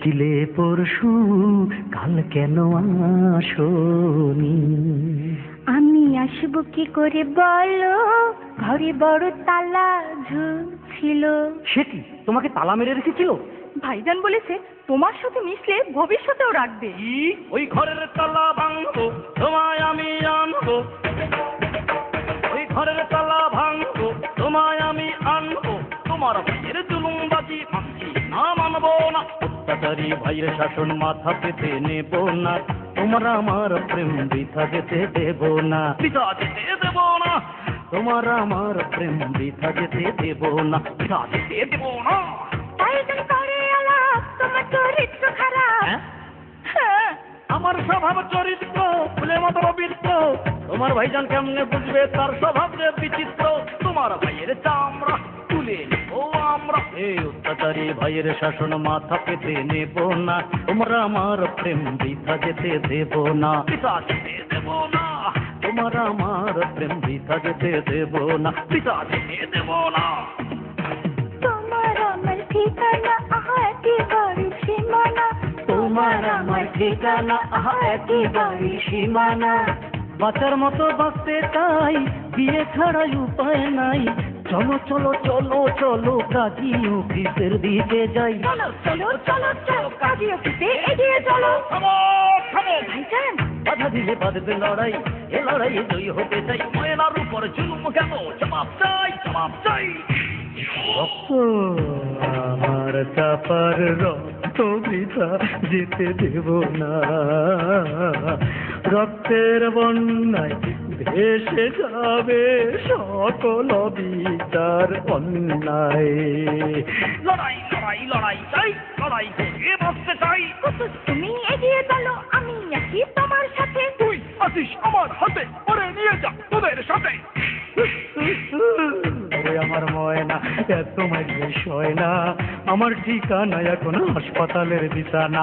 এসেছিলে পরশু, কাল কেন আসোনি? আমি আসবো কি করে বলো, ঘরে বড় তালা ঝুলছিল। সে কি, তোমাকে তালা মেরে রেখেছিল? ভাইজান বলেছে তোমার সাথে মিশলে ভবিষ্যতেও রাখবে। ওই ঘরের তালা ভাঙবো, তোমায় আমি আনবো। ওই ঘরের তালা ভাঙবো, তোমায় আমি আনবো। তোমার ভাইয়ের জুলুমবাজি মানছি না, মানবো না। অত্যাচারী ভাইয়ের শাসন মাথা পেতে নেব না। তোমার আমার প্রেম বৃথা যেতে দেব না, বৃথা যেতে দেব না। তোমার আমার প্রেম বৃথা যেতে দেব না, বৃথা যেতে দেব না। ভাইজান করে আলাপ, তোমার চরিত্র খারাপ। হ্যাঁ, আমার স্বভাব চরিত্র ফুলের মতো পবিত্র। তোমার ভাইজান কেমনে বুঝবে তার স্বভাব যে বিচিত্র। তোমার ভাইয়ের চামড়া তুলে নেব আমরা। এই অত্যাচারী ভাইয়ের শাসন মাথা পেতে নেব না। তোমার আমার প্রেম বৃথা যেতে দেব না, বৃথা যেতে দেব না। তোমার আমার প্রেম বৃথা যেতে দেব না, বৃথা যেতে দেব না। তোমার আমার ঠিকানা একেবারে সীমানা। তোমার আমার ঠিকানা একেবারে সীমানা। বাঁচার মতো বাঁচতে চাই, বিয়ে ছাড়াই উপায় নাই। চলো চলো চলো চলো কাজী অফিসের দিকে যাই। চলো চলো চলো চলো কাজী অফিসে এগিয়ে চলো। ভাইজান, বাধা দিলে বাঁধবে লড়াই, এ লড়াইয়ে জয়ী হতে চাই। ময়নার উপর জুলুম কেন, জবাব চাই, জবাব চাই। রক্ত আমার চাপার রক্ত বৃথা যেতে দেব না। রক্তের বন্যায় ভেসে যাবে সকল বিচার অন্যায়। লড়াই লড়াই লড়াই চাই, লড়াই করে বাঁচতে চাই। তুমি এগিয়ে চলো, আমি আছি তোমার সাথে। তুই আসিস আমার হাতে, পরে নিয়ে যা তোদের সাথে। আমার ময়না এত মাঝে শয় না, আমার ঠিকানা এখন হাসপাতালের বিছানা।